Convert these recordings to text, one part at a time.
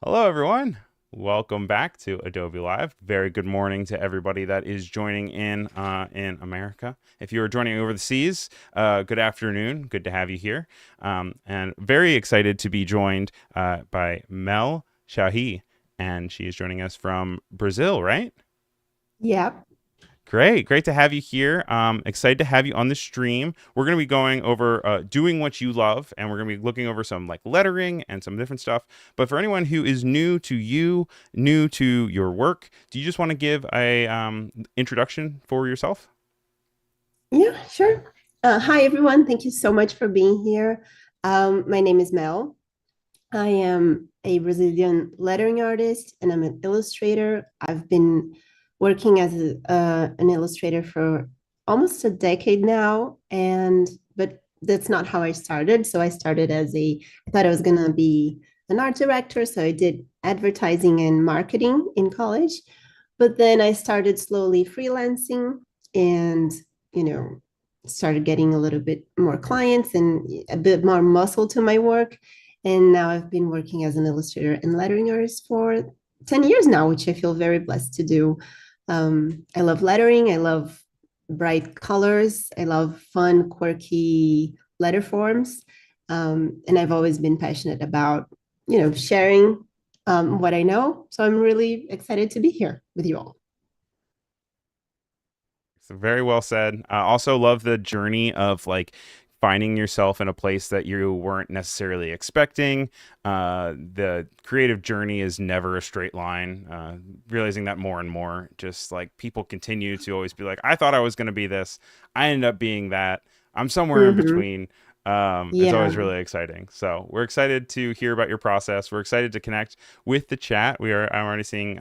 Hello, everyone. Welcome back to Adobe Live. Very good morning to everybody that is joining in America. If you are joining over the seas, good afternoon. Good to have you here. And very excited to be joined by Mel Cerri, and she is joining us from Brazil, right? Yep. Great to have you here. Excited to have you on the stream. We're going to be going over doing what you love, and we're going to be looking over some like lettering and some different stuff. But for anyone who is new to you, new to your work, do you just want to give a introduction for yourself? Yeah, sure. Hi, everyone. Thank you so much for being here. My name is Mel. I am a Brazilian lettering artist and I'm an illustrator. I've been working as an illustrator for almost a decade now, but that's not how I started. So I started I thought I was gonna be an art director, so I did advertising and marketing in college. But then I started slowly freelancing and, you know, started getting a little bit more clients and a bit more muscle to my work. And now I've been working as an illustrator and lettering artist for 10 years now, which I feel very blessed to do. I love lettering. I love bright colors. I love fun, quirky letter forms. And I've always been passionate about, sharing what I know. So I'm really excited to be here with you all. So very well said. Also love the journey of like finding yourself in a place that you weren't necessarily expecting. The creative journey is never a straight line. Realizing that more and more, just like people continue to always be like, I thought I was going to be this. I ended up being that. I'm somewhere in Mhm. between. It's always Yeah. really exciting. So we're excited to hear about your process. We're excited to connect with the chat. I'm already seeing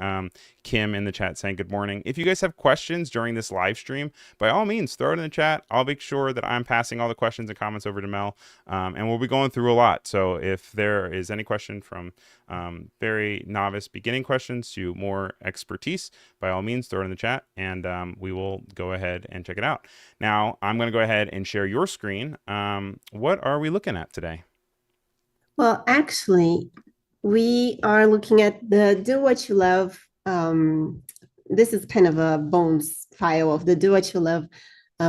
Kim in the chat saying good morning. If you guys have questions during this live stream, by all means, throw it in the chat. I'll make sure that I'm passing all the questions and comments over to Mel, and we'll be going through a lot. So if there is any question from very novice beginning questions to more expertise, by all means, throw it in the chat, and we will go ahead and check it out. Now, I'm going to go ahead and share your screen. What are we looking at today? Well, actually, we are looking at the Do What You Love. This is kind of a bones file of the Do What You Love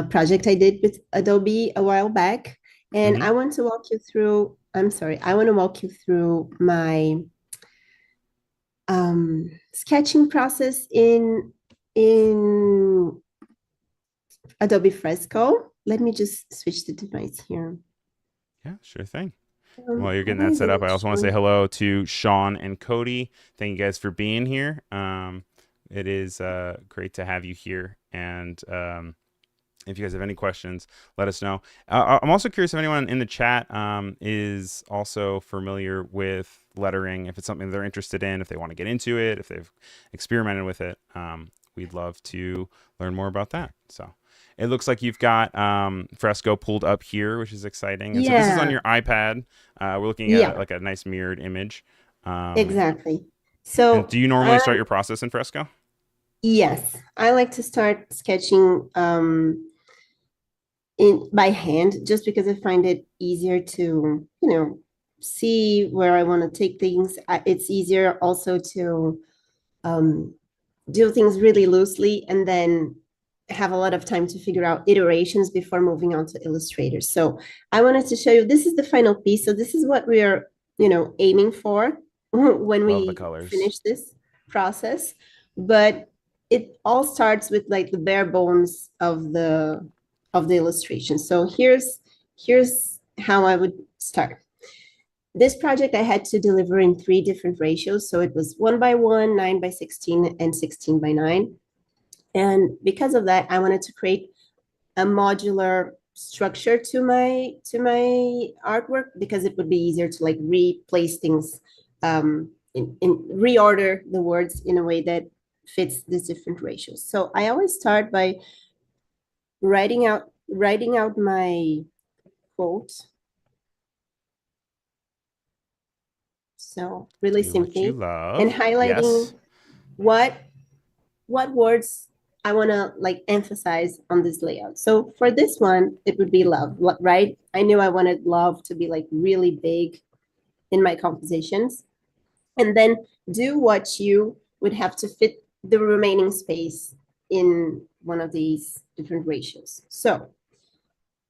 project I did with Adobe a while back. And Mm-hmm. I want to walk you through, I'm sorry, I want to walk you through my sketching process in Adobe Fresco. Let me just switch the device here. Yeah, sure thing. While you're getting Why that set isn't up, it I also want to say showing? hello to Sean and Cody. Thank you guys for being here. It is great to have you here. And if you guys have any questions, let us know. I'm also curious if anyone in the chat is also familiar with lettering, if it's something they're interested in, if they want to get into it, if they've experimented with it. We'd love to learn more about that. So it looks like you've got Fresco pulled up here, which is exciting. And so this is on Yeah, your iPad. We're looking at yeah, like a nice mirrored image. Um, exactly. and So, do you normally start your process in Fresco? yes, I like to start sketching in by hand just because I find it easier to, see where I want to take things. It's easier also to um, do things really loosely and then have a lot of time to figure out iterations before moving on to Illustrator. So I wanted to show you this is the final piece. So this is what we are, aiming for when Love the we colors. finish this process. But it all starts with like the bare bones of the illustration. So here's how I would start. This project I had to deliver in three different ratios. So it was 1 by 1, 9 by 16, and 16 by 9. And because of that, I wanted to create a modular structure to my artwork because it would be easier to like replace things, in reorder the words in a way that fits these different ratios. So I always start by writing out my quote. So really Do what you simply, and love. highlighting Yes. what what words I want to like emphasize on this layout. So for this one, it would be love, right? I knew I wanted love to be like really big in my compositions. and then do what you would have to fit the remaining space in one of these different ratios. So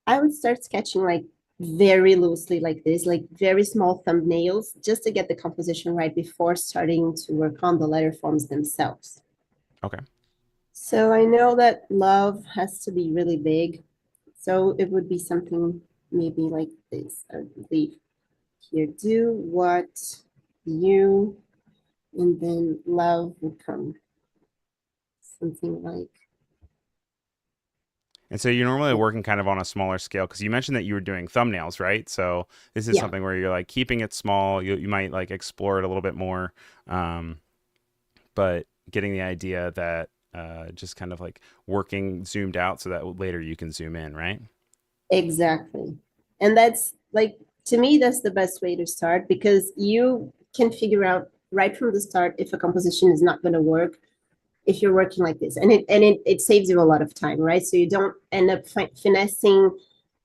I would start sketching like very loosely like this, like very small thumbnails, just to get the composition right before starting to work on the letter forms themselves. Okay. So I know that love has to be really big. So it would be something maybe like this. I believe here, do what you, and then love would come something like, And so you're normally working kind of on a smaller scale because you mentioned that you were doing thumbnails, right? So this is yeah, something where you're like keeping it small. You might like explore it a little bit more, um, but getting the idea that just kind of like working zoomed out so that later you can zoom in, right? exactly. And that's like, to me, that's the best way to start because you can figure out right from the start if a composition is not going to work if you're working like this, and it saves you a lot of time, right? So you don't end up finessing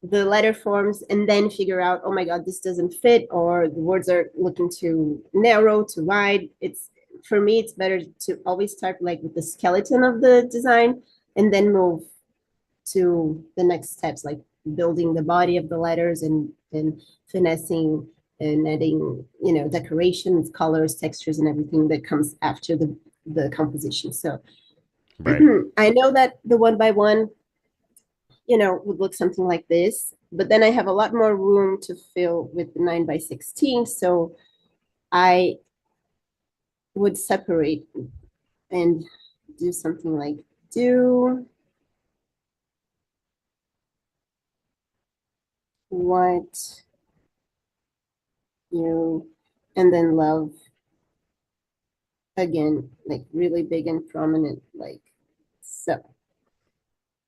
the letter forms and then figure out, oh my god, this doesn't fit, or the words are looking too narrow, too wide. It's, for me, it's better to always start like with the skeleton of the design and then move to the next steps, like building the body of the letters and finessing and adding, decorations, colors, textures, and everything that comes after the composition. So Right. I know that the one by one, would look something like this, but then I have a lot more room to fill with the 9 by 16. So I would separate and do something like, do what you, and then love, again, like really big and prominent, like so.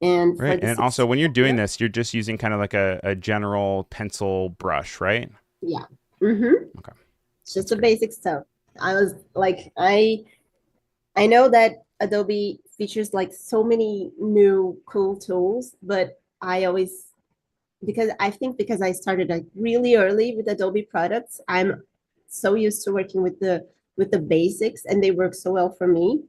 And for Right. the And also 16, when you're doing yeah, this, you're just using kind of like a general pencil brush, right? yeah. Mm-hmm. Okay. It's just That's the great. basic stuff. I was like, I know that Adobe features like so many new cool tools, but I always, because I think because I started like really early with Adobe products, I'm so used to working with the basics, and they work so well for me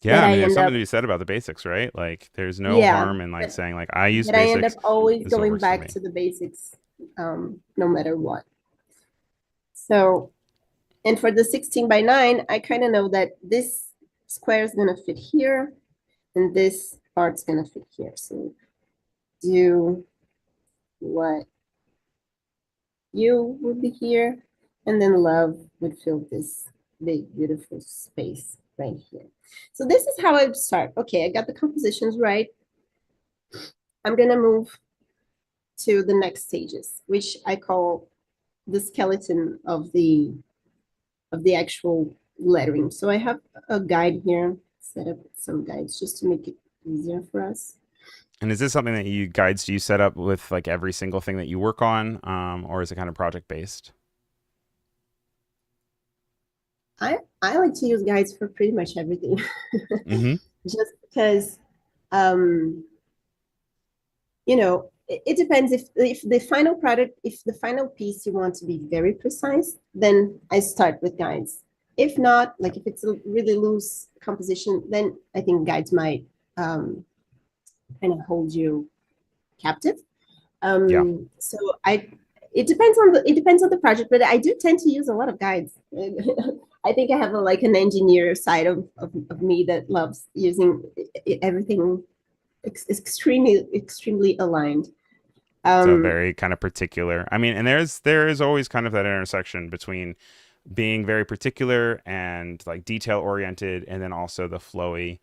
Yeah, that I I mean, there's end something up, to be said about the basics, right? Like, there's no yeah, harm in like but, saying like I use but I end up basics. always This is what going works for back me. to the basics, no matter what. So, and for the 16 by 9, I kind of know that this square is going to fit here and this part's going to fit here. So do what you would be here, and then love would fill this big, beautiful space right here. So this is how I would start. Okay, I got the compositions right. I'm going to move to the next stages, which I call the skeleton of the actual lettering. So I have a guide here, set up some guides just to make it easier for us. And is this something that you guides do you set up with like every single thing that you work on, or is it kind of project based? I like to use guides for pretty much everything, Mm-hmm. just because um, it depends if the final product, if the final piece you want to be very precise, then I start with guides. If not, like if it's a really loose composition, then I think guides might kind of hold you captive. Yeah. So I, it depends on the project, but I do tend to use a lot of guides. I think I have like an engineer side of me that loves using everything extremely aligned. So Um, very kind of particular. I mean, and there is always kind of that intersection between being very particular and like detail oriented, and then also the flowy,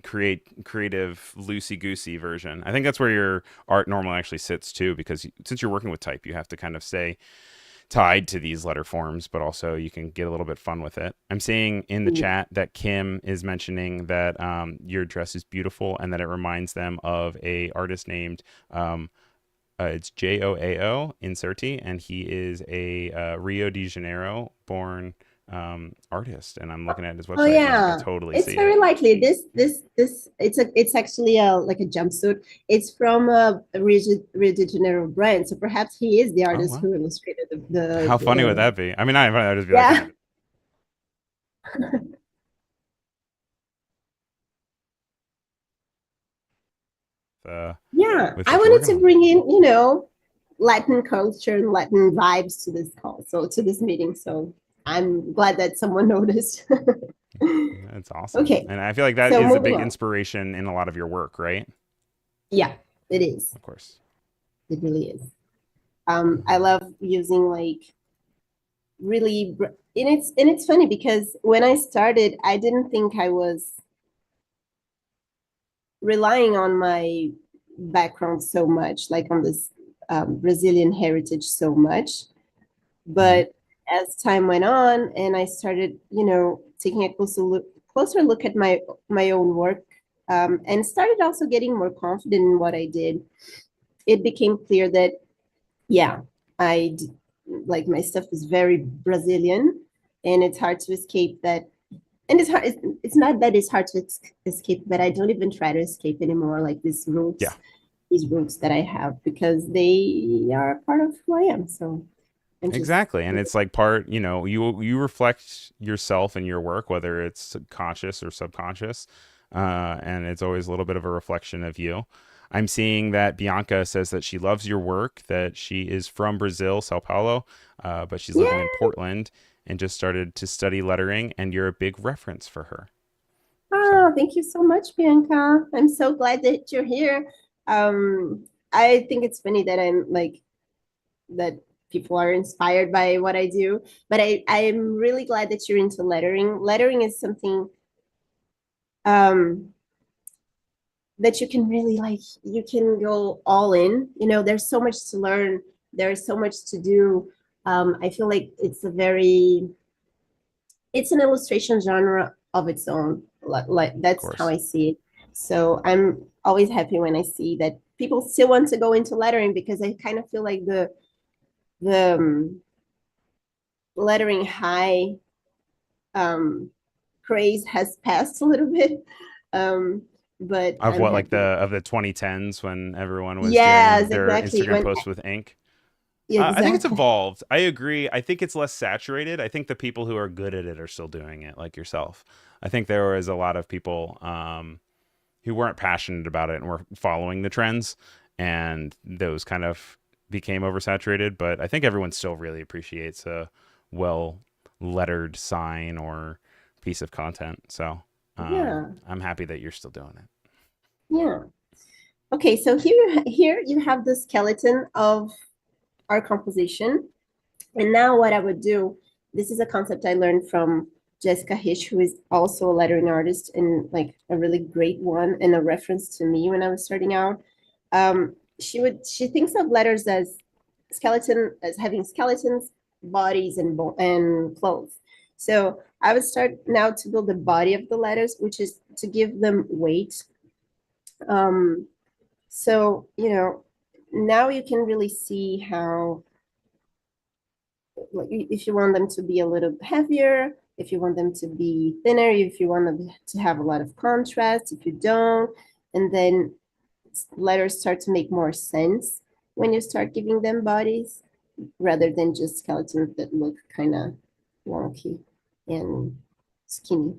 creative loosey goosey version. I think that's where your art normally actually sits too, because since you're working with type, you have to kind of stay tied to these letter forms, but also you can get a little bit fun with it. I'm seeing in the yeah. chat that Kim is mentioning that your dress is beautiful and that it reminds them of a artist named it's Joao Inserti, and he is a Rio de Janeiro born artist. And I'm looking at his Oh website and I yeah, totally it's see it. very likely this it's actually a like a jumpsuit. It's from a Rio de Janeiro brand, so perhaps he is the Oh artist wow, who illustrated how funny would the that be? I mean, I would just be like kind yeah. of uh, Yeah, with I what you're wanted working to on. bring in, Latin culture and Latin vibes to this call, so to this meeting. So I'm glad that someone noticed. That's awesome. Okay, And I feel like that so is a moving big on. inspiration in a lot of your work, right? Yeah, it is. Of course. It really is. I love using like really, and it's funny because when I started, I didn't think I was relying on my background so much, like on this Brazilian heritage so much. Hmm. But as time went on, and I started, taking a closer look at my own work, and started also getting more confident in what I did, it became clear that yeah, I like my stuff is very Brazilian, and it's hard to escape that. And it's hard. It's not that it's hard to escape, but I don't even try to escape anymore. Like Yeah. these roots that I have, because they are part of who I am. So I'm just Exactly. And it's like part, you reflect yourself in your work, whether it's conscious or subconscious. And it's always a little bit of a reflection of you. I'm seeing that Bianca says that she loves your work, that she is from Brazil, Sao Paulo, but she's living in yeah. Portland and just started to study lettering, and you're a big reference for her. So, Oh, thank you so much, Bianca. I'm so glad that you're here. I think it's funny that I'm like that people are inspired by what I do. But I'm really glad that you're into lettering. Lettering is something um, that you can really like. You can go all in. There's so much to learn. There's so much to do. I feel like it's an illustration genre of its own. Like of that's how course. I see it. So I'm always happy when I see that people still want to go into lettering, because I kind of feel like the lettering high um, craze has passed a little bit. Um, but Of I'm what, like happy. of the 2010s when everyone was doing Yes, their exactly. Instagram posts with ink? I think it's Exactly. evolved. I agree. I think it's less saturated. I think the people who are good at it are still doing it, like yourself. I think there was a lot of people who weren't passionate about it and were following the trends, and those kind of became oversaturated. But I think everyone still really appreciates a well lettered sign or piece of content. So Yeah. I'm happy that you're still doing it. Yeah. Okay, so here you have the skeleton of our composition. And now what I would do, this is a concept I learned from Jessica Hitch, who is also a lettering artist and like a really great one and a reference to me when I was starting out. She thinks of letters as having skeletons, bodies, and clothes. So I would start now to build the body of the letters, which is to give them weight. Um, so now you can really see how, like, if you want them to be a little heavier, if you want them to be thinner, if you want them to have a lot of contrast, if you don't, and then letters start to make more sense when you start giving them bodies, rather than just skeletons that look kind of wonky and skinny.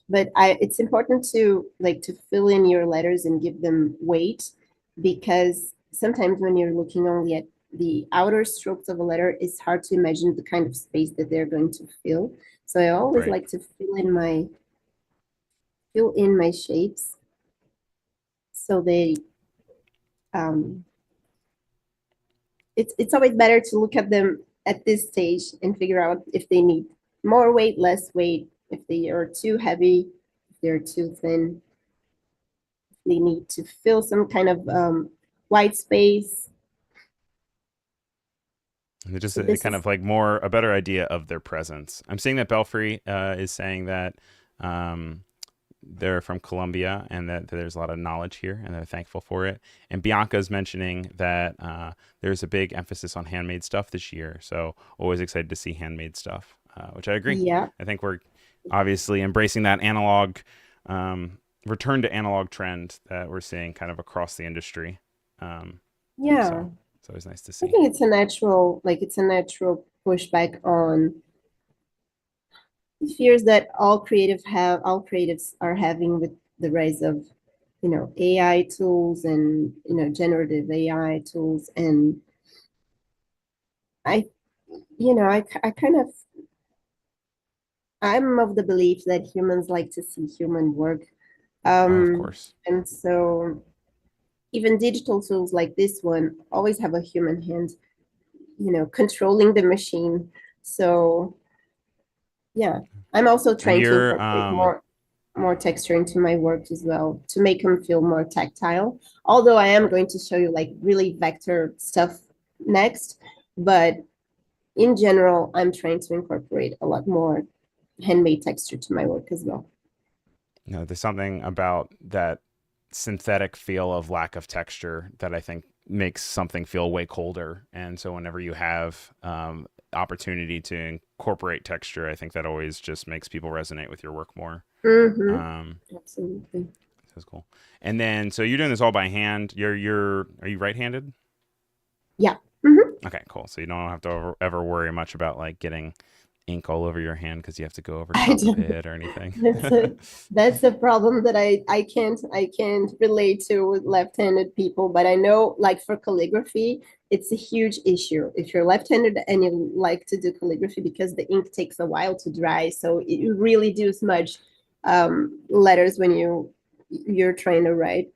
But it's important to like to fill in your letters and give them weight, because sometimes when you're looking only at the outer strokes of a letter, it's hard to imagine the kind of space that they're going to fill. So I always Right. like to fill in my shapes, so they um it's always better to look at them at this stage and figure out if they need more weight, less weight, if they are too heavy, if they're too thin, they need to fill some kind of white space. And just So this kind is of like more a better idea of their presence. I'm seeing that Belfry is saying that um, they're from Colombia and that there's a lot of knowledge here and they're thankful for it. And Bianca's mentioning that there's a big emphasis on handmade stuff this year. So always excited to see handmade stuff, which I agree. yeah, I think we're obviously embracing that analog return to analog trend that we're seeing kind of across the industry. Um, yeah. so it's always nice to I see. think it's a natural pushback on fears that all creatives are having with the rise of, AI tools and, generative AI tools. And I, I kind of, I'm of the belief that humans like to see human work. Oh, of Um, course. and so even digital tools like this one always have a human hand, controlling the machine. So yeah, I'm also And trying to you're incorporate more texture into my work as well to make them feel more tactile. Although I am going to show you like really vector stuff next, but in general, I'm trying to incorporate a lot more handmade texture to my work as well. there's something about that synthetic feel of lack of texture that I think makes something feel way colder. And so whenever you have opportunity to incorporate texture, I think that always just makes people resonate with your work more. Mm-hmm. Um, Absolutely. that's cool. And then, so you're doing this all by hand. Are you right-handed? Yeah. Mm-hmm. Okay, cool. So you don't have to ever worry much about like getting ink all over your hand because you have to go over I top of don't. it or anything. That's a that's a problem that I can't relate to with left-handed people, but I know like for calligraphy, it's a huge issue if you're left-handed and you like to do calligraphy because the ink takes a while to dry. So you really do smudge letters when you're trying to write.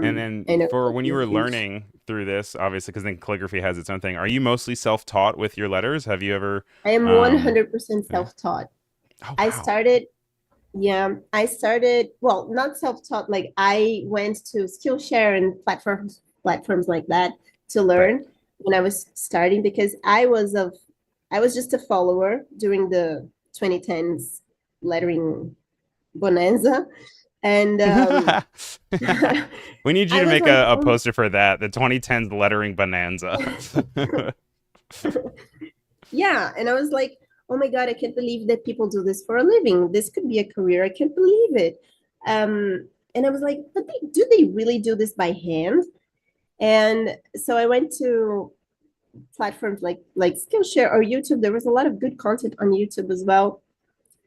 And I then know for that when can you be were huge. learning through this, obviously, because then calligraphy has its own thing. Are you mostly self-taught with your letters? Have you ever? I am Um, 100% yeah. self-taught. Oh I wow. started Yeah, I started, well, not self-taught, like I went to Skillshare and platforms like that to Right. learn when I was starting because I was just a follower during the 2010s lettering bonanza. And We need you I to was make like, a oh, poster for that. The 2010s lettering bonanza. yeah. And I was like, oh my God, I can't believe that people do this for a living. This could be a career. I can't believe it. And I was like, but do they really do this by hand? And so I went to platforms like Skillshare or YouTube. There was a lot of good content on YouTube as well.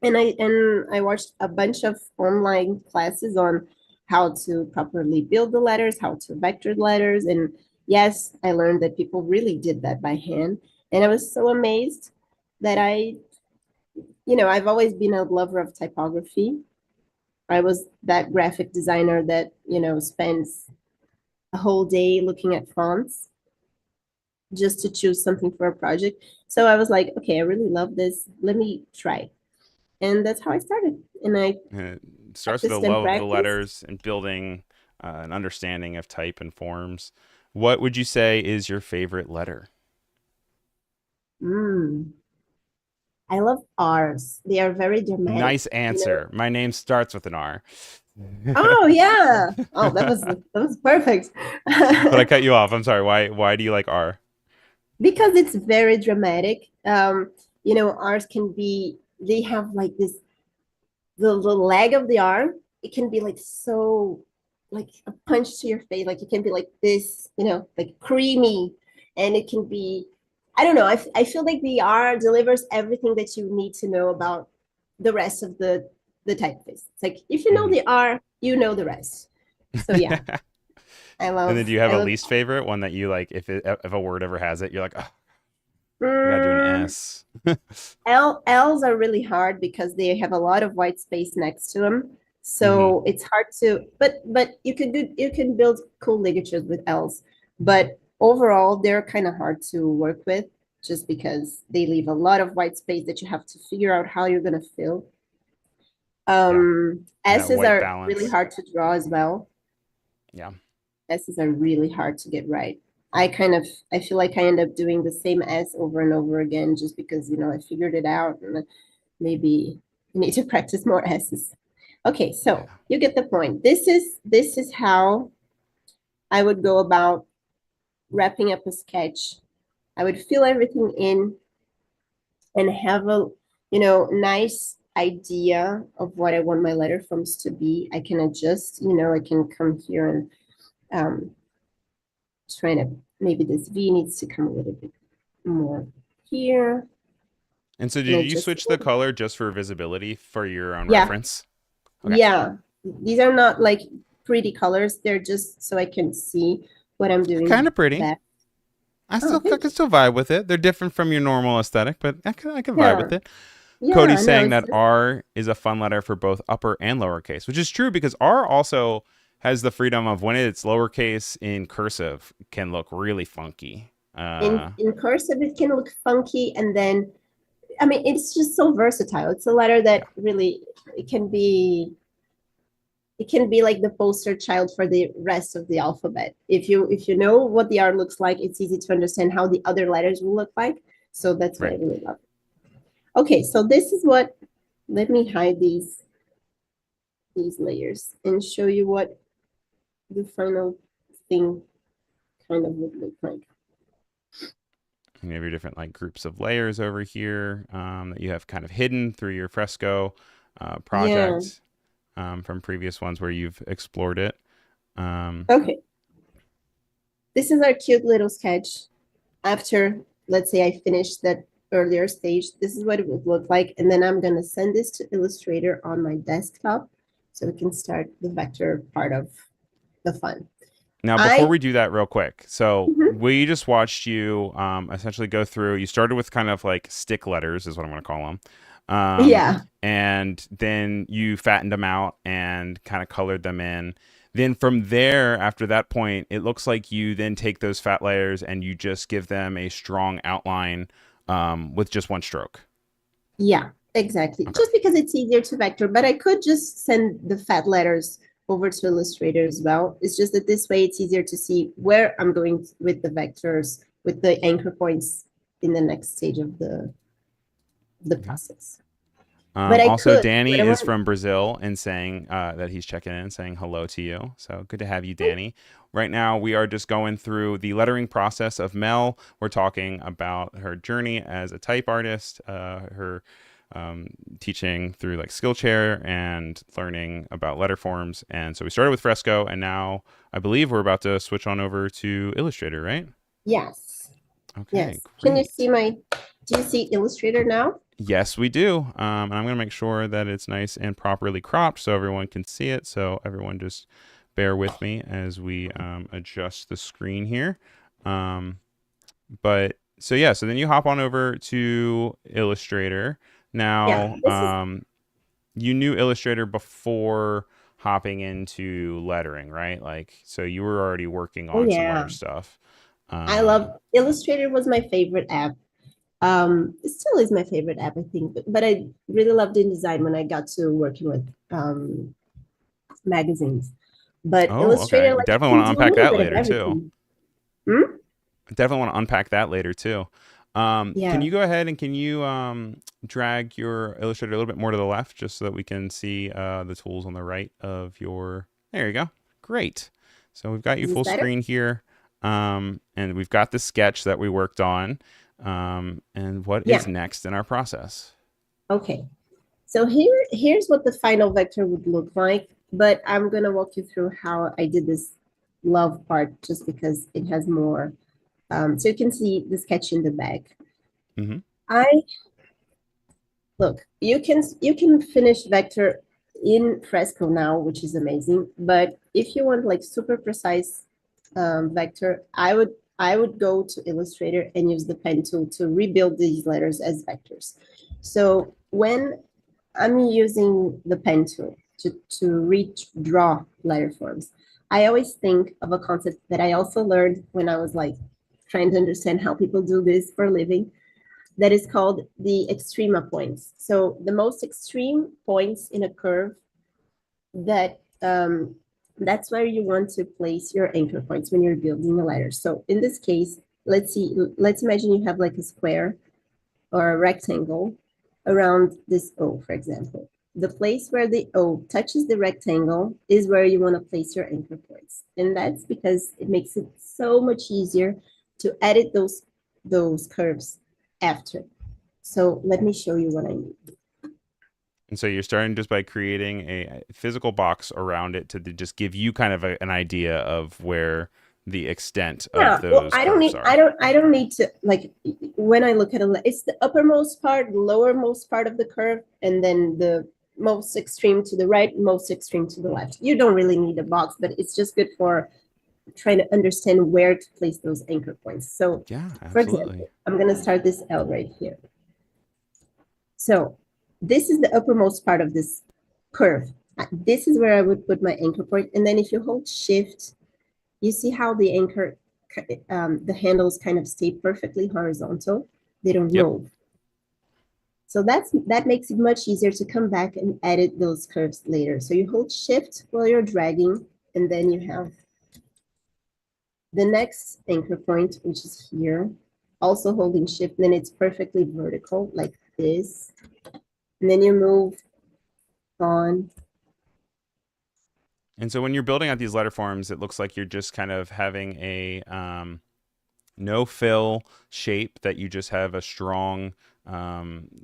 And I watched a bunch of online classes on how to properly build the letters, how to vector letters. And yes, I learned that people really did that by hand. And I was so amazed that I've always been a lover of typography. I was that graphic designer that, spends a whole day looking at fonts just to choose something for a project. So I was like, okay, I really love this. Let me try. And that's how I started. And I And it starts with a practiced and love of the practiced. letters and building an understanding of type and forms. What would you say is your favorite letter? Mm, I love R's. They are very dramatic. Nice answer. My name starts with an R. Oh yeah. Oh, that was perfect. But I cut you off. I'm sorry. Why do you like R? Because it's very dramatic. R's can be, they have like this, the leg of the arm, it can be like so, like a punch to your face. Like it can be like this, like creamy, and it can be, I don't know. I feel like the R delivers everything that you need to know about the rest of the typeface. It's like if you know Hmm. the R, you know the rest. So yeah, I And love then do you have I a love. least favorite one that you like if a word ever has it, you're like, oh, I gotta do an Mm, S. L's are really hard because they have a lot of white space next to them. Hmm. So it's hard to, but you can build cool ligatures with L's. But overall, they're kind of hard to work with just because they leave a lot of white space that you have to figure out how you're gonna fill. Yeah. And that S's white are really balance. hard to draw as well. Yeah. S's are really hard to get right. I feel like I end up doing the same S over and over again just because, I figured it out and maybe you need to practice more S's. Okay, so Yeah. you get the point. This is how I would go about wrapping up a sketch. I would fill everything in and have a, nice idea of what I want my letter forms to be. I can adjust, I can come here and try to, maybe this V needs to come a little bit more here. And so and did I you just, switch the color just for visibility for your own yeah, reference? Okay. yeah. These are not like pretty colors. They're just so I can see what I'm Kind doing of pretty. best. I Oh, still I thank can you. still vibe with it. They're different from your normal aesthetic, but I can vibe Yeah, with it. yeah. Cody's No, saying it's that just R is a fun letter for both upper and lowercase, which is true because R also has the freedom of when it's lowercase in cursive can look really funky. in cursive. It can look funky, and then I mean, it's just so versatile. It's a letter Yeah, that really it can be it can be like the poster child for the rest of the alphabet. If you know what the R looks like, it's easy to understand how the other letters will look like. So that's what I right. really love. Okay, so this is what, let me hide these layers and show you what the final thing kind of would look like. And you have your different like groups of layers over here that you have kind of hidden through your fresco Yeah. project from previous ones where you've explored it. Um, Okay. This is our cute little sketch. After, let's say I finished that earlier stage, this is what it would look like. And then I'm gonna send this to Illustrator on my desktop so we can start the vector part of the fun. Now, before I, we do that, real quick, so mhm, we just watched you essentially go through. You started with kind of like stick letters, is what I'm going to call them, yeah, and then you fattened them out and kind of colored them in. Then from there, after that point, it looks like you then take those fat layers and you just give them a strong outline with just one stroke. yeah, exactly. Okay. Just because it's easier to vector, but I could just send the fat letters over to Illustrator as well. It's just that this way it's easier to see where I'm going with the vectors, with the anchor points in the next stage of the Okay. process. But I Also, could, Danny what I is want, from Brazil and saying that he's checking in and saying hello to you. So good to have you, Danny. Right now, we are just going through the lettering process of Mel. We're talking about her journey as a type artist, her teaching through like Skillshare and learning about letter forms. And so we started with Fresco, and now I believe we're about to switch on over to Illustrator, right? yes, Okay, yes. Can you see great. do you see Illustrator now? Yes, we do. And I'm going to make sure that it's nice and properly cropped so everyone can see it. So everyone just bear with me as we adjust the screen here. Um, but so yeah, so then you hop on over to Illustrator. Yeah, Now, this is, you knew Illustrator before hopping into lettering, right? Like, so you were already working oh on some other yeah. stuff. I Um, love Illustrator was my favorite app. It still is my favorite app, I think, but I really loved InDesign when I got to working with magazines. But oh, okay. Illustrator, like you Definitely can want to do a unpack little that bit of later too. everything. Hmm? Definitely want to unpack that later too. Can Yeah. you go ahead and can you drag your Illustrator a little bit more to the left just so that we can see the tools on the right of your. There you go. Great. So we've got you Is this full better? screen here, and we've got the sketch that we worked on. And what is Yeah. next in our process? Okay. So here's what the final vector would look like, but I'm gonna walk you through how I did this love part just because it has more. So you can see the sketch in the back. Mm-hmm. I look, you can finish vector in Fresco now, which is amazing. But if you want like super precise vector, I would go to Illustrator and use the pen tool to rebuild these letters as vectors. So when I'm using the pen tool to redraw letter forms, I always think of a concept that I also learned when I was like trying to understand how people do this for a living, that is called the extrema points. So the most extreme points in a curve, that that's where you want to place your anchor points when you're building a letter. So in this case, let's imagine you have like a square or a rectangle around this O, for example. The place where the O touches the rectangle is where you want to place your anchor points. And that's because it makes it so much easier to edit those curves after. So let me show you what I mean. And so you're starting just by creating a physical box around it to just give you kind of an idea of where the extent of Yeah, well, those curves are. I don't need to like when I look at it's the uppermost part, lowermost part of the curve, and then the most extreme to the right, most extreme to the left. You don't really need a box, but it's just good for trying to understand where to place those anchor points. So, Yeah, for absolutely. example, I'm gonna start this L right here. So this is the uppermost part of this curve. This is where I would put my anchor point. And then if you hold shift, you see how the anchor, the handles kind of stay perfectly horizontal. They don't Yep. move. So that makes it much easier to come back and edit those curves later. So you hold shift while you're dragging, and then you have the next anchor point, which is here, also holding shift, then it's perfectly vertical like this. And then you move on. And so when you're building out these letter forms, it looks like you're just kind of having a no fill shape that you just have a strong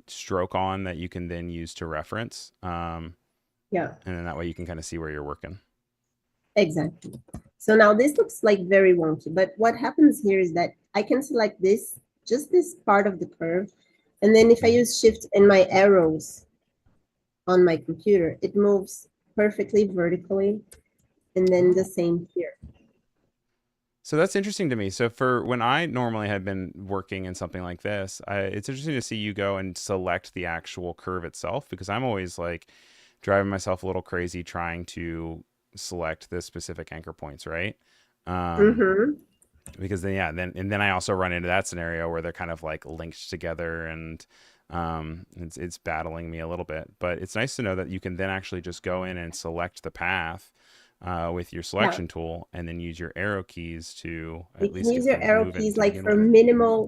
stroke on that you can then use to reference. Yeah, And then that way you can kind of see where you're working. exactly. So now this looks like very wonky, but what happens here is that I can select this, just this part of the curve. And then if I Mhm. use shift and my arrows on my computer, it moves perfectly vertically. And then the Oh. same here. So that's interesting to me. So for when I normally had been working in something like this, it's interesting to see you go and select the actual curve itself because I'm always like driving myself a little crazy trying to select the specific anchor points, right? Um, Mm-hmm. because then yeah, then I also run into that scenario where they're kind of like linked together and it's battling me a little bit. But it's nice to know that you can then actually just go in and select the path with your Yeah. selection tool and then use your arrow keys to You at can least use get your things arrow moving keys to like begin with.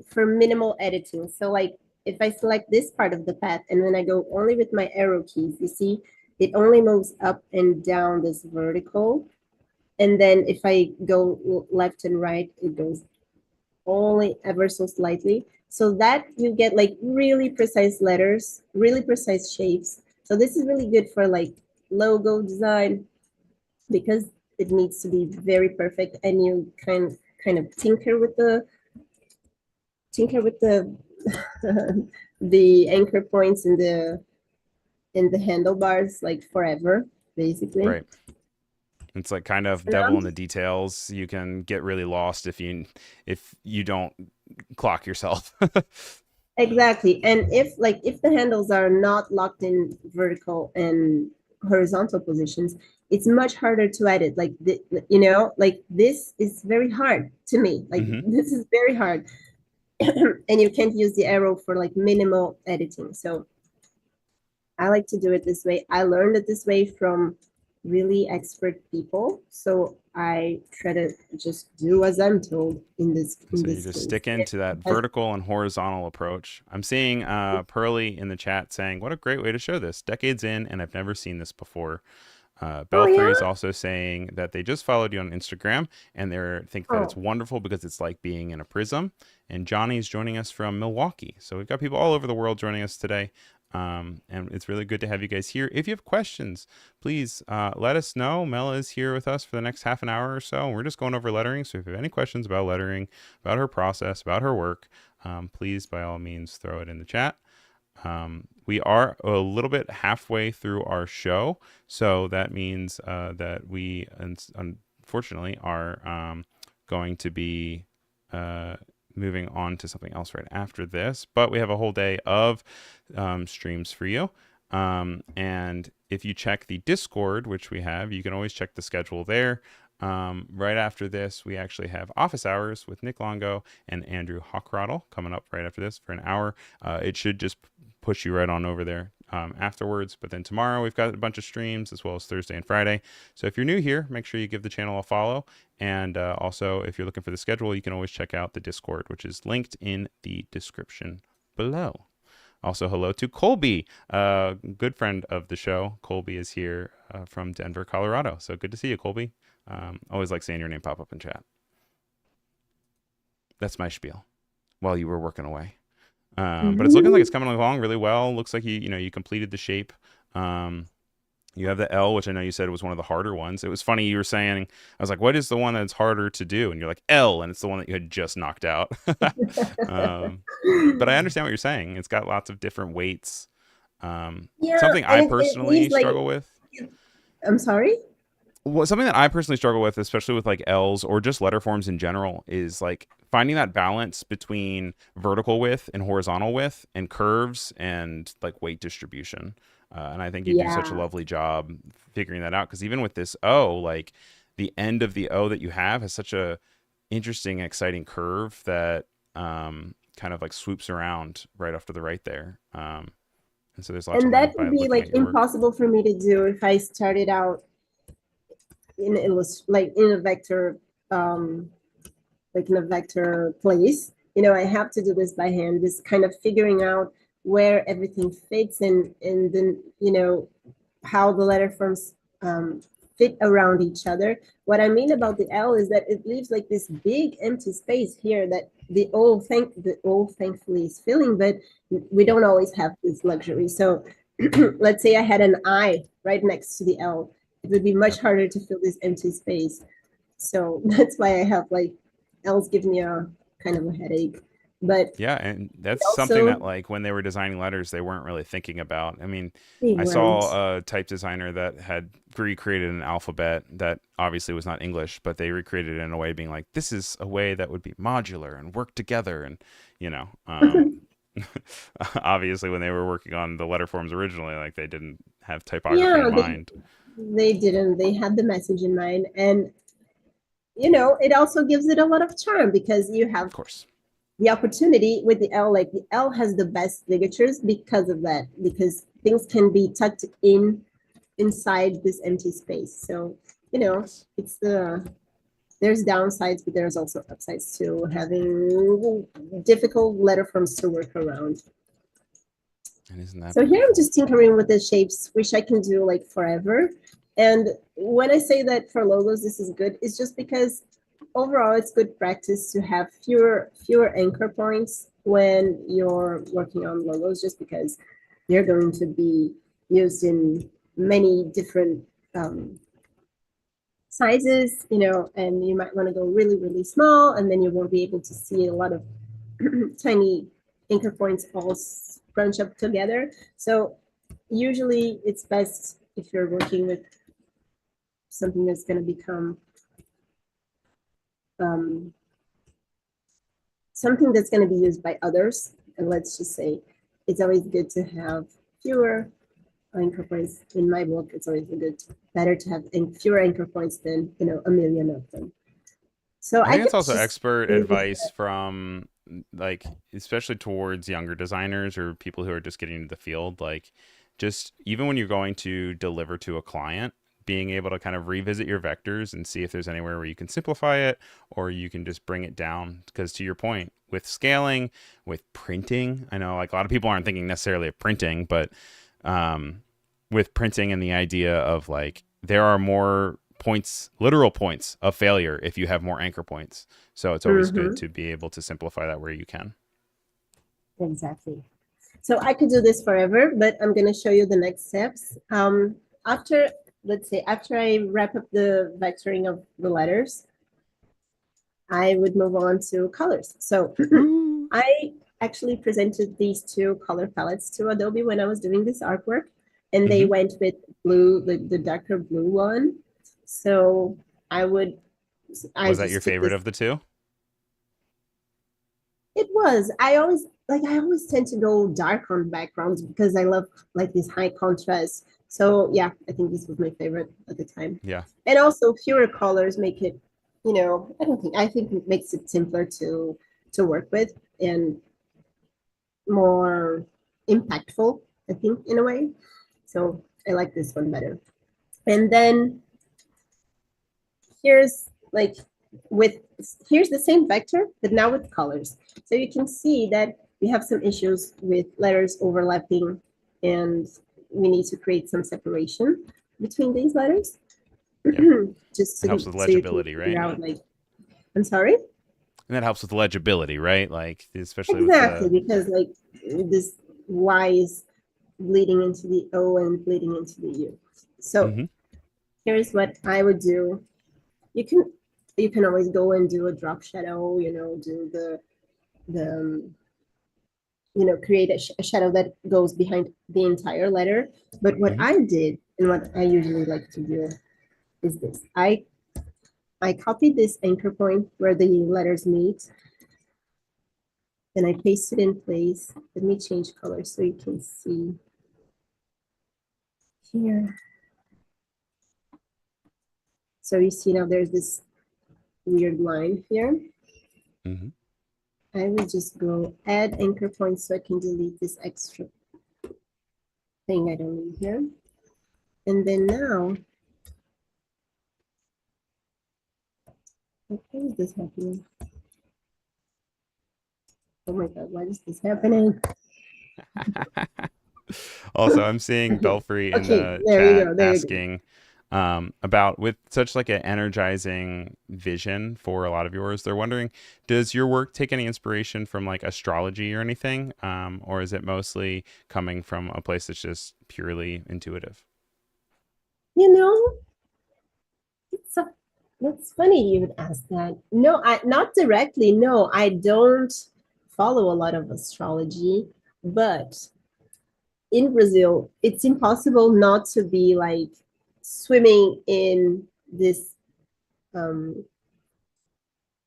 for minimal editing. So like if I select this part of the path and then I go only with my arrow keys, you see it only moves up and down this vertical. And then if I go left and right, it goes only ever so slightly. So that you get like really precise letters, really precise shapes. So this is really good for like logo design because it needs to be very perfect and you kind of tinker with the the anchor points in the handlebars like forever, basically. Right. It's like kind of So now devil I'm in the just details. You can get really lost if you don't clock yourself. exactly. And if the handles are not locked in vertical and horizontal positions, it's much harder to edit. Like like this is very hard to me. Like Hmm. this is very hard. And you can't use the arrow for like minimal editing. So I like to do it this way. I learned it this way from really expert people. So I try to just do as I'm told in So you this just case. stick into that As, vertical and horizontal approach. I'm seeing Pearly in the chat saying, "What a great way to show this! Decades in, and I've never seen this before." oh Belfry yeah. is also saying that they just followed you on Instagram and they think that it's Oh, wonderful because it's like being in a prism. And Johnny's joining us from Milwaukee. So we've got people all over the world joining us today. And it's really good to have you guys here. If you have questions, please let us know. Mel is here with us for the next half an hour or so. And we're just going over lettering. So if you have any questions about lettering, about her process, about her work, please by all means throw it in the chat. We are a little bit halfway through our show, so that means that we unfortunately are going to be uh, moving on to something else right after this. But we have a whole day of streams for you. And if you check the Discord, which we have, you can always check the schedule there. Right after this, we actually have office hours with Nick Longo and Andrew Hockrottle coming up right after this for an hour. It should just push you right on over there afterwards. But then tomorrow we've got a bunch of streams as well as Thursday and Friday. So if you're new here, make sure you give the channel a follow. And also, if you're looking for the schedule, you can always check out the Discord, which is linked in the description below. Also, hello to Colby, good friend of the show. Colby is here from Denver, Colorado. So good to see you, Colby. Always like seeing your name pop up in chat. That's my spiel while you were working away. But it's looking like it's coming along really well. Looks like you completed the shape. Um, You have the L, which I know you said was one of the harder ones. It was funny you were saying, I was like, what is the one that's harder to do? And you're like, L, and it's the one that you had just knocked out. um, but I understand what you're saying. It's got lots of different weights. Yeah, Something and I it personally leaves like, struggle with. I'm sorry? Well, something that I personally struggle with, especially with like L's or just letter forms in general, is like finding that balance between vertical width and horizontal width and curves and like weight distribution. And I think you do such a Yeah. lovely job figuring that out. Because even with this O, like the end of the O that you have has such a interesting, exciting curve that kind of like swoops around right off to the right there. And so there's a lot to And learn that by would be looking like at your work. impossible for me to do if I started out like in a vector, um, like in a vector place. I have to do this by hand, this kind of figuring out where everything fits, and then how the letter forms fit around each other. What I mean Yeah. about the L is that it leaves like this big empty space here that the O thankfully is filling, but we don't always have this luxury. So let's say I had an I right next to the L, it would be much Yep. harder to fill this empty space. So that's why I have like L's give me a kind of a headache. But Yeah, and that's something that also like when they were designing letters, they weren't really thinking about. I mean, they I weren't. saw a type designer that had recreated an alphabet that obviously was not English, but they recreated it in a way being like, this is a way that would be modular and work together. And, you know, obviously when they were working on the letter forms originally, like they didn't have typography in Yeah, mind. they didn't. They had the message in mind. And it also gives it a lot of charm because you have Of course. the opportunity with the L, like the L has the best ligatures because of that, because things can be tucked in inside this empty space. So, Yes. it's there's downsides, but there's also upsides to having difficult letter forms to work around. And isn't that So here I'm beautiful? just tinkering with the shapes, which I can do like forever. And when I say that for logos, this is good, it's just because overall it's good practice to have fewer anchor points when you're working on logos, just because they're going to be used in many different sizes, and you might want to go really, really small, and then you won't be able to see a lot of tiny anchor points all scrunch up together. So usually it's best if you're working with something that's going to become um, something that's going to be used by others. And let's just say it's always good to have fewer anchor points. In my book, it's always better to have fewer anchor points than a million of them. So I I think could it's also just expert leave it advice from like especially towards younger designers or people who are just getting into the field. Like just even when you're going to deliver to a client, being able to kind of revisit your vectors and see if there's anywhere where you can simplify it or you can just bring it down. Because to your point, with scaling, with printing, I know like a lot of people aren't thinking necessarily of printing, but um, with printing and the idea of like there are more points, literal points of failure if you have more anchor points. So it's always good Mhm, to be able to simplify that where you can. exactly. So I could do this forever, but I'm going to show you the next steps. After, let's say, after I wrap up the vectoring of the letters, I would move on to colors. So Woo! I actually presented these two color palettes to Adobe when I was doing this artwork, and they Mm-hmm. went with blue, the darker blue one. So I would, I Was that your just took favorite this. of the two? It was. I always tend to go dark on backgrounds because I love like this high contrast. So yeah, I think this was my favorite at the time. Yeah. And also fewer colors make it, I think it makes it simpler to work with and more impactful, I think, in a way. So I like this one better. And then here's like with here's the same vector, but now with colors. So you can see that we have some issues with letters overlapping, and we need to create some separation between these letters. Yep. Just It helps with so you can legibility, figure right? out like, I'm sorry. And that helps with legibility, right? Like especially with Exactly, the because like this Y is bleeding into the O and bleeding into the U. So Mm-hmm. here's what I would do. You can you can always go and do a drop shadow, do the create a shadow that goes behind the entire letter. But what Mm-hmm. I did and what I usually like to do is this. I copied this anchor point where the letters meet, and I paste it in place. Let me change color so you can see here. So you see now there's this weird line here. Mm-hmm. I will just go add anchor points so I can delete this extra thing I don't need here. And then now, why is this happening? Oh my God, why is this happening? Also, I'm seeing Belfry in Okay, the there you chat go. There you go. asking about with such like an energizing vision for a lot of yours. They're wondering, does your work take any inspiration from like astrology or anything, or is it mostly coming from a place that's just purely intuitive? You know, it's a, that's funny you would ask that. No, I not directly. No, I don't follow a lot of astrology, but in Brazil, it's impossible not to be like swimming in this um,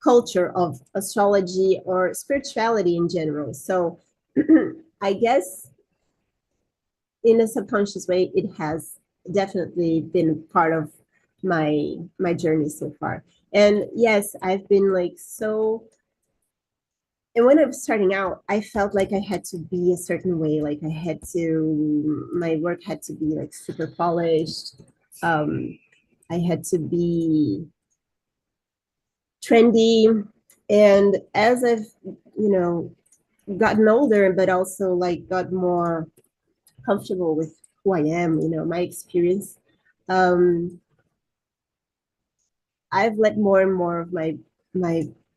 culture of astrology or spirituality in general. So I guess in a subconscious way, it has definitely been part of my journey so far. And yes, I've been like so. And when I was starting out, I felt like I had to be a certain way. Like I had to, my work had to be like super polished. Um, I had to be trendy. And as I've, you know, gotten older, but also like got more comfortable with who I am, my experience, um, I've let more and more of my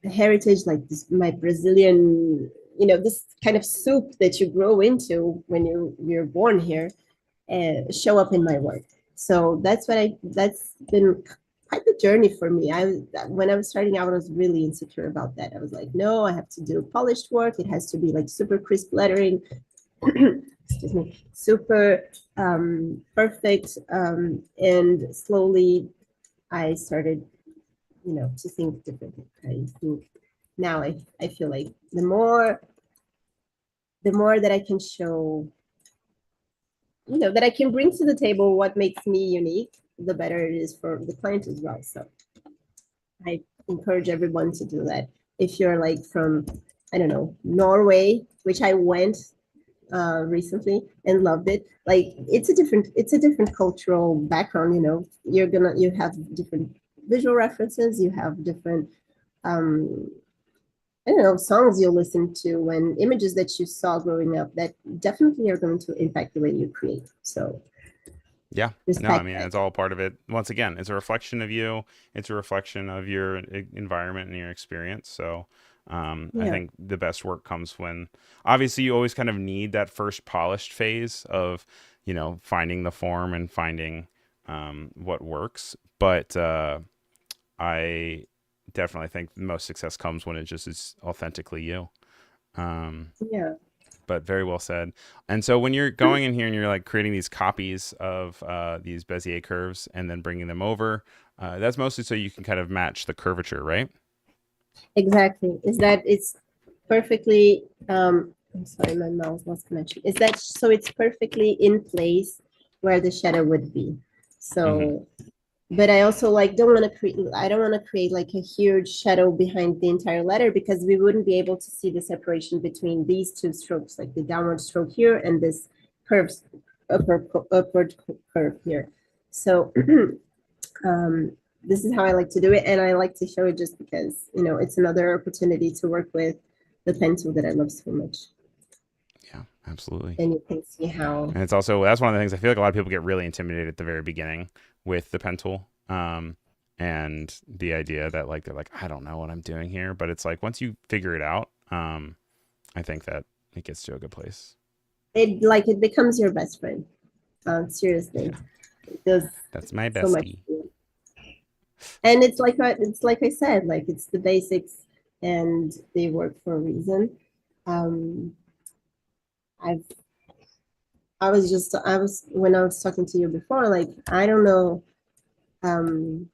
heritage, like this, my Brazilian, this kind of soup that you grow into when you're born here, show up in my work. So that's been quite the journey for me. When I was starting out, I was really insecure about that. I was like, no, I have to do polished work. It has to be like super crisp lettering, excuse me, super perfect. And slowly I started, to think differently. I think now I feel like the more that I can show, that I can bring to the table what makes me unique, the better it is for the client as well. So I encourage everyone to do that. If you're like from, I don't know, Norway, which I went recently and loved it. Like it's a different cultural background. You have different visual references. You have different um, I don't know, songs you listen to and images that you saw growing up that definitely are going to impact the way you create. So Yeah. No, I respect mean, that. it's all part of it. Once again, it's a reflection of you. It's a reflection of your environment and your experience. So, I Yeah. think the best work comes when, obviously, you always kind of need that first polished phase of, finding the form and finding what works. But I definitely think the most success comes when it just is authentically you. Um, Yeah. but very well said. And so when you're going in here and you're like creating these copies of these Bezier curves and then bringing them over, that's mostly so you can kind of match the curvature, right? Exactly. Is that it's perfectly I'm sorry, my mouse lost connection. Is that so it's perfectly in place where the shadow would be. Mm-hmm. So but I also like don't want to create like a huge shadow behind the entire letter because we wouldn't be able to see the separation between these two strokes, like the downward stroke here and this curve upward curve here. So this is how I like to do it, and I like to show it just because it's another opportunity to work with the pen tool that I love so much, Yeah, absolutely. and you can see how. And it's also, that's one of the things I feel like a lot of people get really intimidated at the very beginning with the pen tool. And the idea that like they're like, I don't know what I'm doing here, but it's like once you figure it out, I think that it gets to a good place. It becomes your best friend. Seriously. Yeah. It does That's my so much bestie. good. And it's like I said, like it's the basics, and they work for a reason. Um, I've I was when I was talking to you before, like um,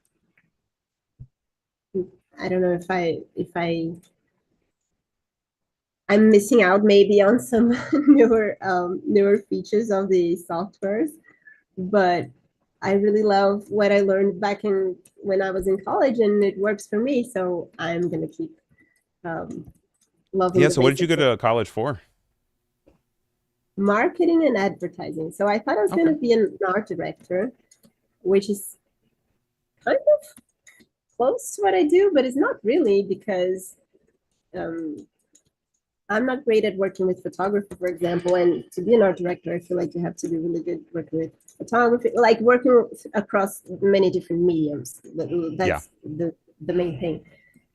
I don't know if I'm missing out maybe on some newer features of the softwares, but I really love what I learned back in when I was in college, and it works for me. So I'm gonna keep um, loving Yeah. the So what did you go basics of to college for? marketing and advertising. So I thought I was Okay. gonna be an art director, which is kind of close to what I do, but it's not really because um, I'm not great at working with photography, for example. And to be an art director, I feel like you have to be really good working with photography, like working across many different mediums. Yeah. That's the main thing.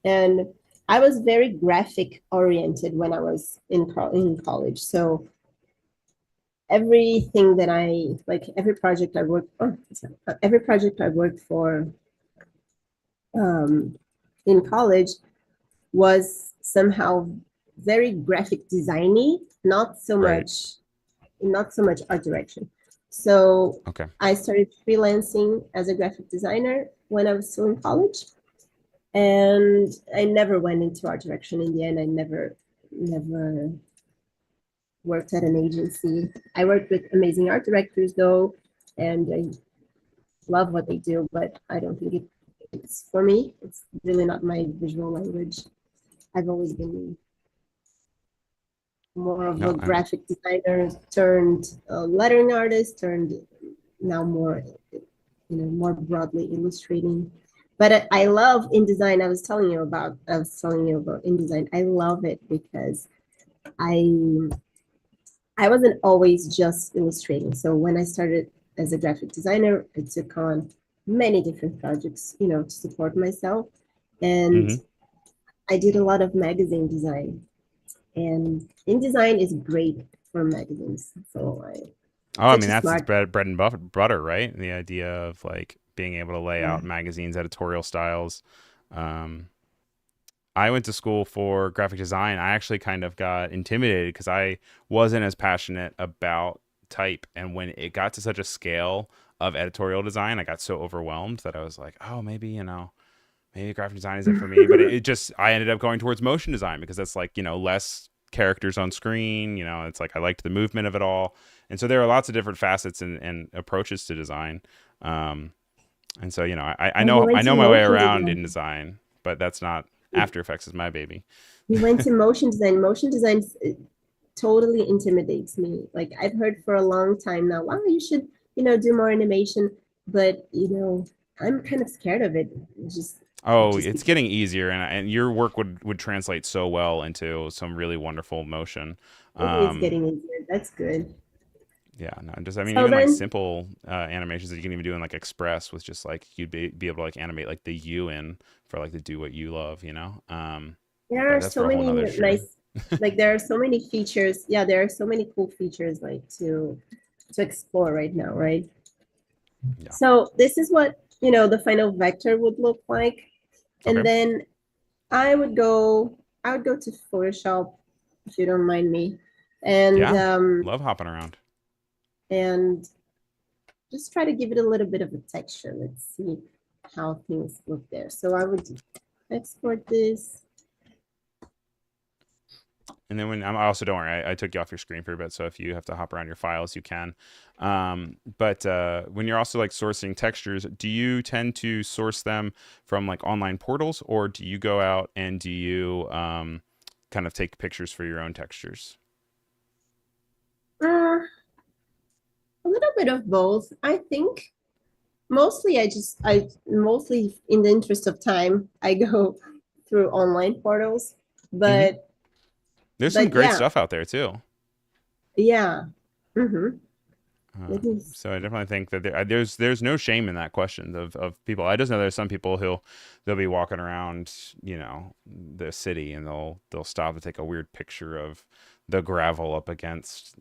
And I was very graphic oriented when I was in college. So everything that I like, every project I worked for um, in college was somehow very graphic designy, Right. not so much art direction. So Okay. I started freelancing as a graphic designer when I was still in college, and I never went into art direction in the end. I never worked at an agency. I worked with amazing art directors though, and I love what they do, but I don't think it's for me. It's really not my visual language. I've always been more of a No. And graphic designer turned lettering artist turned now more more broadly illustrating. But I love InDesign. I was telling you about InDesign. I love it because I I wasn't always just illustrating. So when I started as a graphic designer, I took on many different projects, to support myself. And hmm I did a lot of magazine design. And InDesign is great for magazines. So Oh, I such mean a that's its smart. bread and butter, right? The idea of like being able to lay Yeah. out magazines, editorial styles. Um, I went to school for graphic design. I actually kind of got intimidated because I wasn't as passionate about type, and when it got to such a scale of editorial design, I got so overwhelmed that I was like, oh, maybe maybe graphic design isn't for me. But it just I ended up going towards motion design because that's like less characters on screen. It's like I liked the movement of it all, and so there are lots of different facets and approaches to design. Um, and so I Oh, you know went I to know my way motion around in design. design, but that's not After Effects is my baby. You went to motion design. Motion design totally intimidates me. Like I've heard for a long time now, wow, you should, do more animation. But I'm kind of scared of it. Just Oh, just it's because getting easier, and your work would translate so well into some really wonderful motion. it's Um, getting easier. That's good. yeah, no, just I mean, So even like then, simple animations that you can even do in like Express with just like you'd be able to like animate like the you in for like to do what you love. there But are that's so for a whole many nother stream. nice, like there are so many features. Yeah, there are so many cool features like to explore right now, right? Yeah. So this is what, the final vector would look like. And Okay. then I would go to Photoshop if you don't mind me. And Yeah. um Love hopping around. and just try to give it a little bit of a texture. Let's see how things look there. So I would export this. And then I also don't worry, I took you off your screen for a bit, so if you have to hop around your files, you can. But when you're also like sourcing textures, do you tend to source them from like online portals, or do you go out and do you kind of take pictures for your own textures? Uh, a little bit of both. I think mostly in the interest of time, I go through online portals. hmm But There's some but great yeah, stuff out there too. yeah. Mm-hmm. It is. So I definitely think that there's no shame in that question of people. I just know there's some people who they'll be walking around, the city, and they'll stop to take a weird picture of the gravel up against,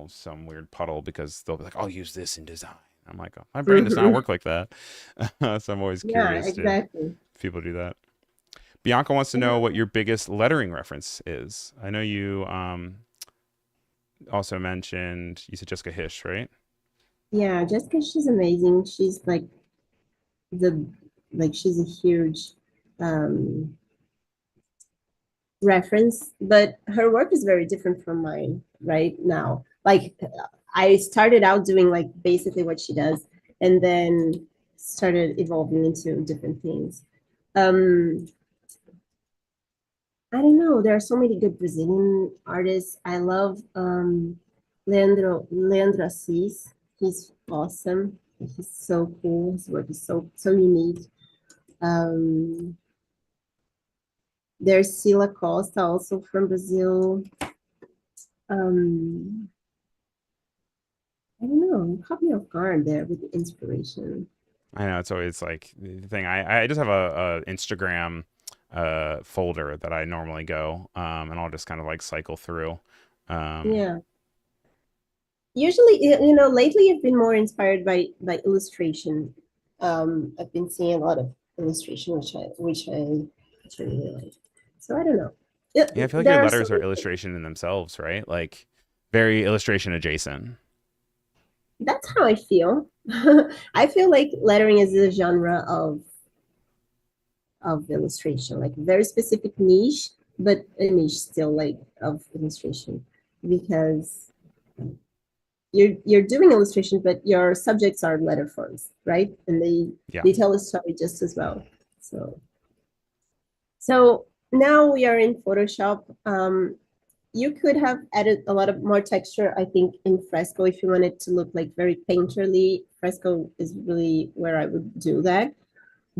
some weird puddle because they'll be like, I'll use this in design. I'm like, oh, my brain does not Mhm. work like that. So I'm always Yeah, curious to exactly. if people do that. Bianca wants to know what your biggest lettering reference is. I know you also mentioned, you said Jessica Hish, right? Yeah, Jessica, she's amazing. She's the she's a huge um reference, but her work is very different from mine right now. Like I started out doing like basically what she does, and then started evolving into different things. Um, I don't know. There are so many good Brazilian artists. I love Leandro Assis. He's awesome. He's so cool. His work is so unique. Um, there's Sila Costa, also from Brazil. Um, I don't know. You caught me off guard there with the inspiration. I know it's always like the thing. I just have a Instagram folder that I normally go and I'll just kind of like cycle through. Um, Yeah. Usually, lately I've been more inspired by illustration. I've been seeing a lot of illustration, which I really like. So I don't know. Yeah, yeah, I feel like your there are so letters are illustration in themselves, right? Like very illustration adjacent. that's how I feel. I feel like lettering is a genre of illustration, like very specific niche, but a niche still like of illustration because you're doing illustration, but your subjects are letter forms, right? And Yeah. they tell a story just as well. So now we are in Photoshop. You could have added a lot of more texture, I think, in Fresco if you want it to look like very painterly. Fresco is really where I would do that.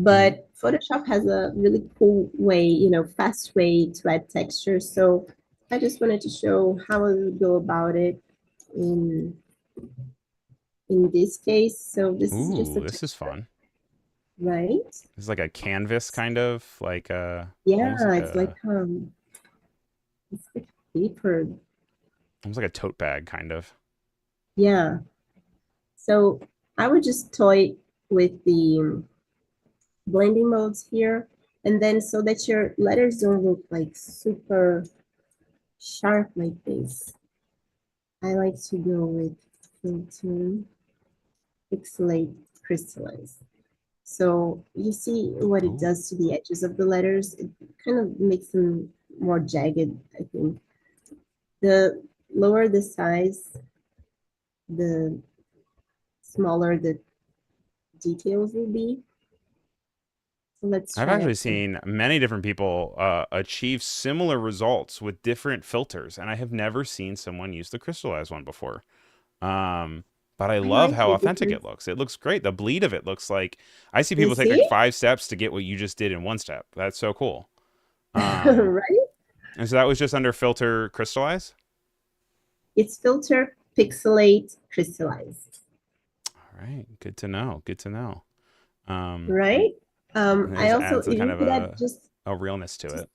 Hmm. But Photoshop has a really cool way, fast way to add texture. So I just wanted to show how I would go about it in in this case. So this is just a Ooh, this is texture, fun. right? It's like a canvas kind of like Yeah, it's like paper. almost like a tote bag kind of. Yeah. So I would just toy with the blending modes here. And then so that your letters don't look like super sharp like this, I like to go with filter, pixelate, crystallize. So you see what it Ooh. does to the edges of the letters. It kind of makes them more jagged, I think. The lower the size, the smaller the details will be. So let's I've try actually out some. seen many different people achieve similar results with different filters, and I have never seen someone use the crystallized one before. Um, but I I love like how it authentic because it looks. It looks great. The bleed of it looks like I see you people take like see, 5 steps to get what you just did in one step. That's so cool. Um, right? and so that was just under filter crystallize. It's filter, pixelate, crystallize, All right, good to know. Good to know. Um, right? and it I just also adds a kind you of could add a realness to just it.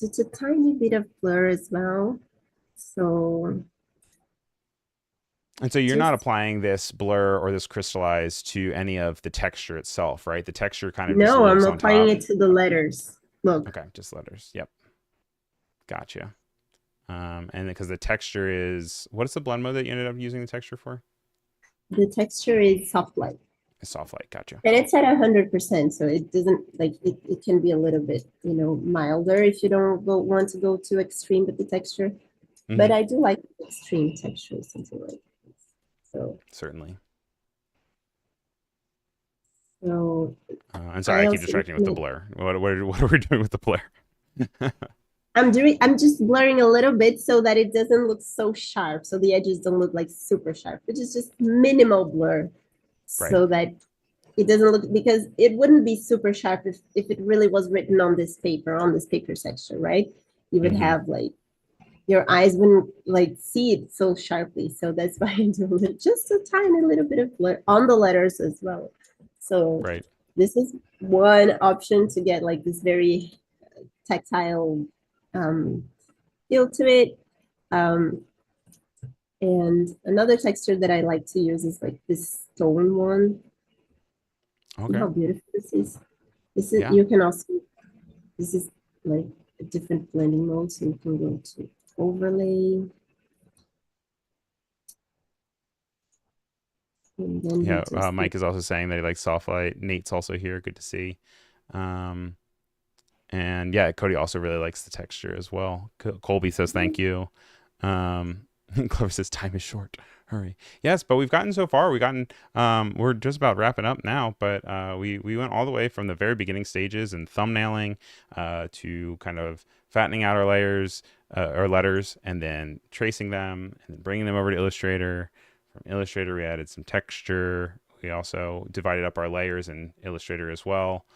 just a tiny bit of blur as well. So And so you're not just applying this blur or this crystallize to any of the texture itself, right? The texture kind of just no, I'm lives on applying top. it to the letters. Look, Okay, just letters. Yep, gotcha. And because the texture is, what is the blend mode that you ended up using the texture for? the texture is soft light. It's soft light. Gotcha. And it's at 100%, so it doesn't like it can be a little bit, milder if you don't want to go too extreme with the texture. Hmm. But I do like extreme texture, something like this. So, Certainly. so And sorry, I I keep also distracting with the implement. blur. What are we doing with the blur? I'm just blurring a little bit so that it doesn't look so sharp, so the edges don't look like super sharp, which is just minimal blur, Right. so that it doesn't look because it wouldn't be super sharp if it really was written on this paper section, right? You would Hmm. have like your eyes wouldn't like see it so sharply. So that's why I do just a tiny little bit of blur on the letters as well. So Right. this is one option to get like this very tactile um, feel to it. Um, and another texture that I like to use is like this stone one. See Okay. how beautiful this is? This is, Yeah. you can also, this is like a different blending mode. So you can go to overlay and then you Yeah. just, Mike is also saying that he likes soft light. Nate's also here. Good to see. Um, and yeah, Cody also really likes the texture as well. Colby says thank you. Um, Clover says time is short. Hurry. Yes, but we've gotten so far. We're just about wrapping up now, but we went all the way from the very beginning stages and thumbnailing to kind of fattening out our layers, our letters, and then tracing them and then bringing them over to Illustrator. From Illustrator, we added some texture. We also divided up our layers in Illustrator as well,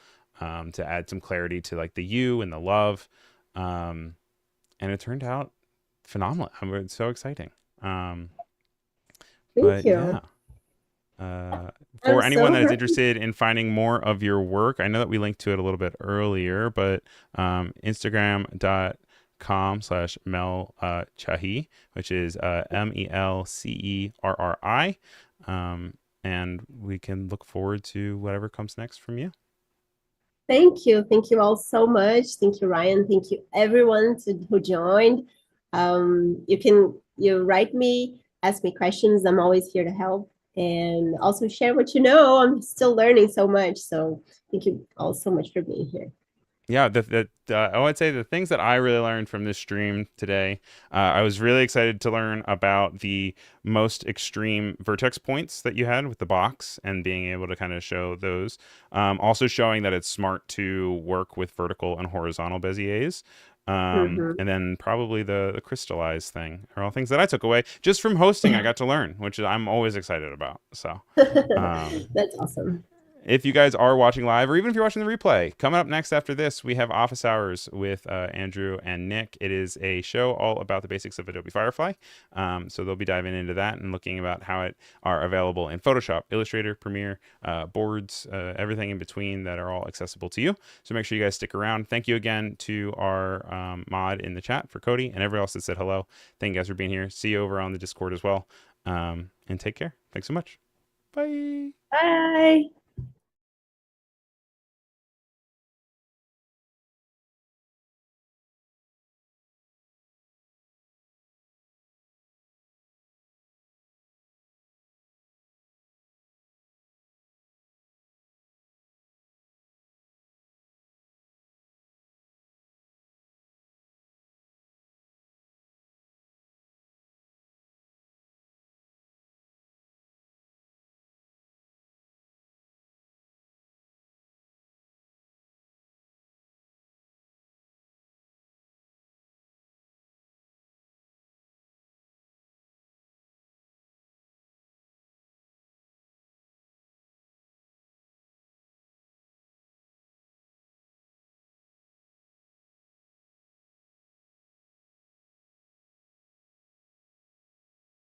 to add some clarity to like the you and the love. Um, and it turned out phenomenal. It's so exciting. Um, thank but you. yeah, I'm for anyone so that is happy. interested in finding more of your work, I know that we linked to it a little bit earlier, but Instagram.com/ Mel Cerri, which is Melcerri. And we can look forward to whatever comes next from you. Thank you. Thank you all so much. Thank you, Ryan. Thank you, everyone who joined. You write me, ask me questions. I'm always here to help and also share what you know. I'm still learning so much. So thank you all so much for being here. Yeah, I would say the things that I really learned from this stream today, I was really excited to learn about the most extreme vertex points that you had with the box and being able to kind of show those. Also showing that it's smart to work with vertical and horizontal Beziers. Mhm. And then probably the crystallized thing are all things that I took away just from hosting. I got to learn, which I'm always excited about. So, um, That's awesome. if you guys are watching live, or even if you're watching the replay, coming up next after this, we have Office Hours with Andrew and Nick. It is a show all about the basics of Adobe Firefly. So they'll be diving into that and looking about how it are available in Photoshop, Illustrator, Premiere, boards, everything in between that are all accessible to you. So make sure you guys stick around. Thank you again to our mod in the chat for Cody and everyone else that said hello. Thank you guys for being here. See you over on the Discord as well. And take care. Thanks so much. Bye. Bye.